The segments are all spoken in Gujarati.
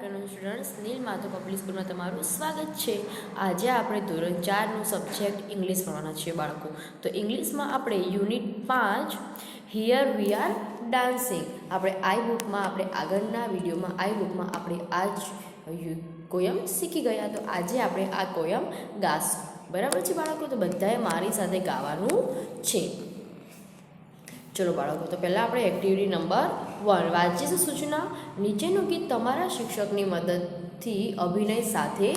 Afternoon students Neelmadhav public school में तमारुं स्वागत है। आज आपणे धोरण 4 सब्जेक्ट इंग्लिश भणवाना छे बाळको। तो इंग्लिश में आपणे unit 5 here we are dancing आपणे आई बुक में आपणे आगळना विडियो में आई बुक में आपणे आज पोयम शीखी गया। तो आज आपणे आ पोयम गाशुं। बराबर छे बाळको? तो बधाए मारी साथे गावानुं छे। चलो बाळको, तो पहला આપણે એક્ટિવિટી નંબર 1 વાંચીશું સૂચના। નીચેનું ગીત તમારા શિક્ષકની મદદથી અભિનય સાથે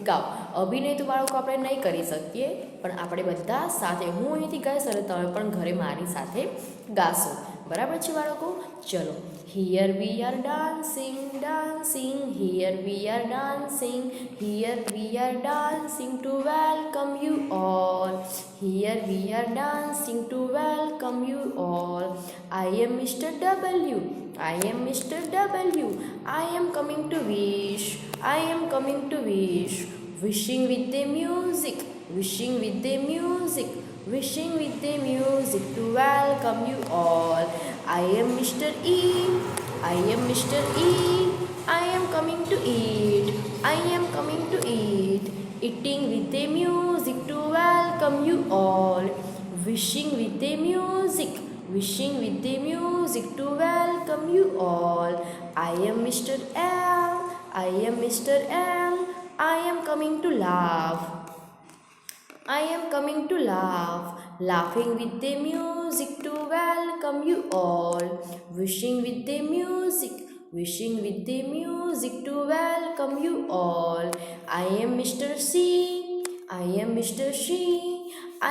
ગાઓ। અભિનય તો બાળકો આપણે નહીં કરી શકીએ, પણ આપણે બધા સાથે હું અહીંથી ગાઈશ અને તમે પણ ઘરે મારી સાથે ગાશો। બરાબર છે બાળકો? ચલો, here we are dancing dancing, here we are dancing, here we are dancing two welcome you all, here we are dancing two welcome you all. I am Mr. W, I am Mr. W, I am coming to wish, I am coming to wish, wishing with the music, wishing with the music, wishing with the music to welcome you all. I am Mr. E, I am Mr. E, I am coming to eat, I am coming to eat, eating with the music to welcome you all. Wishing with the music, wishing with the music to welcome you all. I am Mr. M, I am Mr. M, I am coming to laugh, I am coming to laugh, laughing with the music to welcome you all. Wishing with the music, wishing with the music to welcome you all. I am Mr. C, I am Mr. C,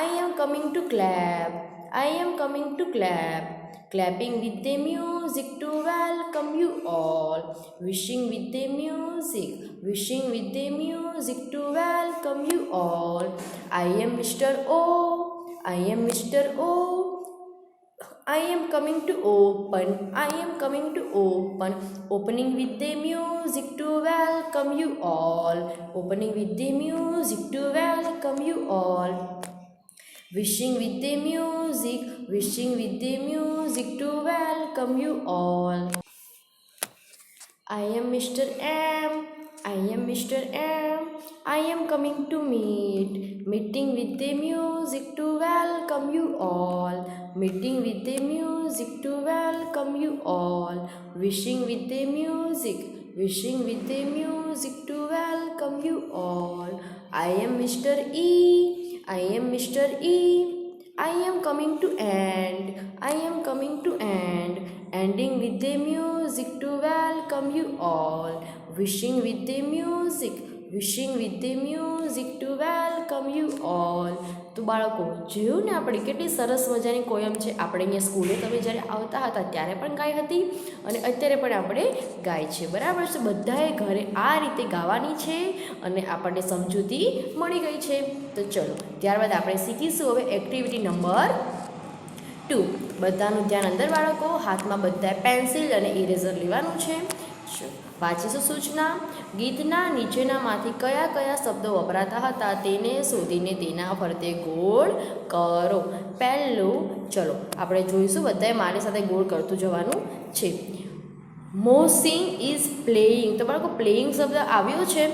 I am coming to clap, I am coming to clap, clapping with the music to welcome you all. Wishing with the music, wishing with the music to welcome you all. I am Mr. O, I am Mr. O, I am coming to open, I am coming to open, opening with the music to welcome you all, opening with the music to welcome you all. Wishing with the music, wishing with the music to welcome you all. I am Mr. M, I am Mr. M, I am coming to meet, meeting with the music to welcome you all, meeting with the music to welcome you all. Wishing with the music, wishing with the music to welcome you all. I am Mr. E, I am Mr. E, I am coming to end, I am coming to end, ending with the music to welcome you all. Wishing with the music, wishing with the music to welcome you all. તો બાળકો જોયું ને આપણે કેટલી સરસ મજાની પોયમ છે। આપણે અહીંયા સ્કૂલે તમે જ્યારે આવતા હતા ત્યારે પણ ગાઈ હતી અને અત્યારે પણ આપણે ગાય છે। બરાબર છે? બધાએ ઘરે આ રીતે ગાવાની છે અને આપણને સમજૂતી મળી ગઈ છે। તો ચલો, ત્યારબાદ આપણે શીખીશું હવે એક્ટિવિટી નંબર 2। બધાનું ધ્યાન અંદર બાળકો, હાથમાં બધાએ પેન્સિલ અને ઇરેઝર લેવાનું છે। વાંચીશું સૂચના। ગીતના નીચેનામાંથી કયા કયા શબ્દો વપરાતા હતા તેને શોધીને તેના ફરતે ગોળ કરો। પહેલું ચલો આપણે જોઈશું, બધાએ મારી સાથે ગોળ કરતું જવાનું છે। મોસિંગ ઇઝ પ્લેઇંગ, તો બાળકો પ્લેઇંગ શબ્દ આવ્યો છે?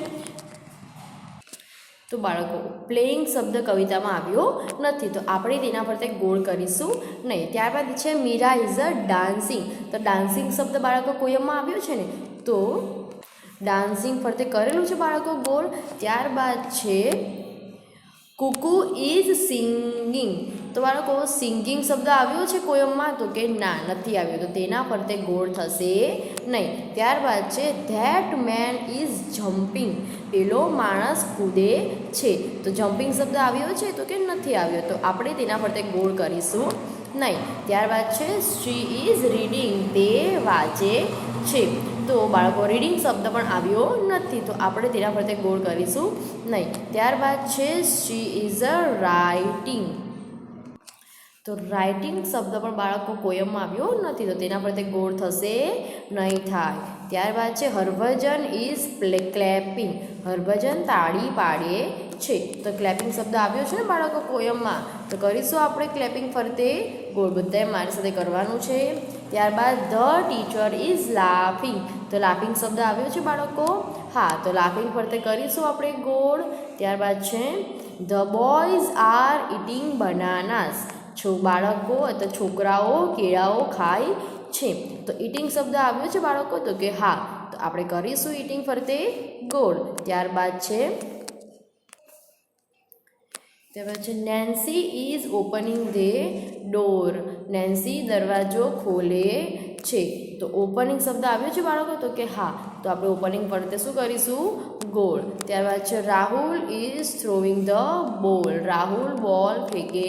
તો બાળકો પ્લેઇંગ શબ્દ કવિતામાં આવ્યો નથી, તો આપણે તેના ફરતે ગોળ કરીશું નહીં। ત્યારબાદ છે મીરા ઇઝ અ ડાન્સિંગ, તો ડાન્સિંગ શબ્દ બાળકો પોયમમાં આવ્યો છે ને, તો ડાન્સિંગ ફરતે કરેલું છે બાળકો ગોળ। ત્યારબાદ છે કુકુ ઇઝ સિંગિંગ, તો બાળકો સિંગિંગ શબ્દ આવ્યો છે પોયમમાં? તો કે ના, નથી આવ્યો, તો તેના ફરતે ગોળ થશે નહીં। ત્યારબાદ છે ધેટ મેન ઇઝ જમ્પિંગ, પેલો માણસ કૂદે છે, તો જમ્પિંગ શબ્દ આવ્યો છે? તો કે નથી આવ્યો, તો આપણે તેના ફરતે ગોળ કરીશું નહીં। ત્યારબાદ છે શી ઇઝ રીડિંગ, તે વાંચે છે, તો બાળકો રીડિંગ શબ્દ પણ આવ્યો નથી, તો આપણે તેના ફરતે ગોળ કરીશું નહીં। ત્યારબાદ છે શી ઇઝ અ રાઇટિંગ, તો રાઇટિંગ શબ્દ પણ બાળકો પોયમમાં આવ્યો નથી, તો તેના ફરતે ગોળ થશે નહીં થાય। ત્યારબાદ છે હરભજન ઇઝ ક્લેપિંગ, હરભજન તાળી પાડે છે. તો ક્લેપિંગ શબ્દ આવ્યો છે ને બાળકો પોયમમાં, તો કરીશું આપણે ક્લેપિંગ ફરતે ગોળ. બધાએ મારી સાથે કરવાનું છે. ત્યારબાદ ધ ટીચર ઇઝ લાફિંગ, તો લાફિંગ શબ્દ આવ્યો છે બાળકો. હા, તો લાફિંગ ફરતે કરીશું આપણે ગોળ. ત્યારબાદ છે ધ બોયઝ આર ઇટિંગ બનાનાસ, બાળકો અથવા છોકરાઓ કેળાઓ ખાય છે. તો ઇટિંગ શબ્દ આવ્યો છે બાળકો, તો કે હા, તો આપણે કરીશું ઇટિંગ ફરતે ગોળ. ત્યારબાદ છે Nancy is opening the door, Nancy દરવાજો ખોલે છે. તો ઓપનિંગ શબ્દ આવ્યો છે બાળકો, તો કે હા, તો આપણે ઓપનિંગ ફરતે શું કરીશું ગોળ. ત્યારબાદ છે Rahul is throwing the ball, Rahul બોલ ફેંકે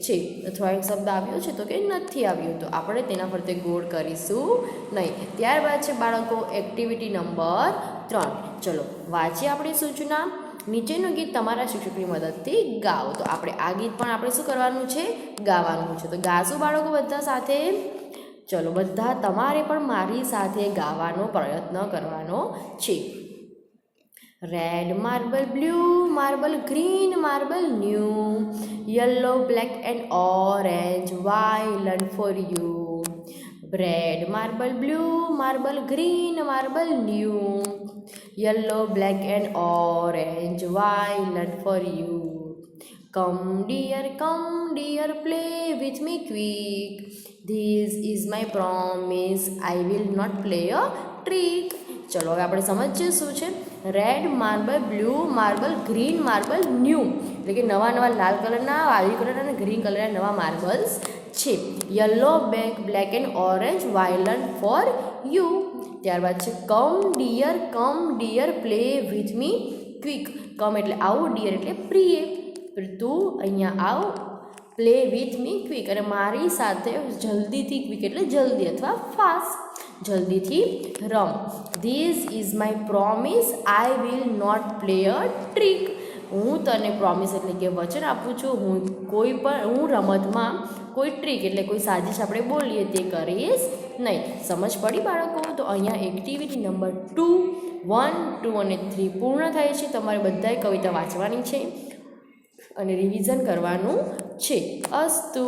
છે. તો થ્રોઈંગ શબ્દ આવ્યો છે, તો કે નથી આવ્યો, તો આપણે તેના ફરતે ગોળ કરીશું નહીં. ત્યારબાદ છે બાળકો એક્ટિવિટી નંબર 3. ચલો વાંચીએ આપણી સૂચના. નીચેનું ગીત તમારા શિક્ષકની મદદથી ગાઓ. તો આપણે આ ગીત પણ આપણે શું કરવાનું છે, ગાવાનું છે. તો ગાશું બાળકો બધા સાથે. ચલો બધા તમારે પણ મારી સાથે ગાવાનો પ્રયત્ન કરવાનો છે. Red marble, blue marble, green marble new, yellow black and orange violent for you. Red marble, blue marble, green marble new, yellow black and orange violent for you. Come dear, play with me quick. This is my promise, I will not play a trick. ચલો હવે આપણે સમજીએ શું છે. Red marble, blue marble, green marble new, એટલે કે નવા લાલ કલરના, વાદળી કલરના અને ગ્રીન કલરના નવા માર્બલ્સ છે. Yellow black and orange violent for you. ત્યારબાદ છે come dear play with me quick. Come એટલે આવું, ડિયર એટલે પ્રિય, તું અહીંયા આવ, પ્લે વિથ મી ક્વિક અને મારી સાથે જલ્દીથી, ક્વિક એટલે જલ્દી અથવા ફાસ્ટ, જલ્દીથી રમ. This is my promise, I will not play a trick. હું તને પ્રોમિસ એટલે કે વચન આપું છું, હું રમતમાં કોઈ ટ્રીક એટલે કોઈ સાજિશ આપણે બોલીએ તે કરીશ નહીં. સમજ પડી બાળકો? તો અહીંયા એક્ટિવિટી નંબર 2, 1, 2 અને 3 પૂર્ણ થાય છે. તમારે બધાએ કવિતા વાંચવાની છે અને રિવિઝન કરવાનું છે. અસ્તુ.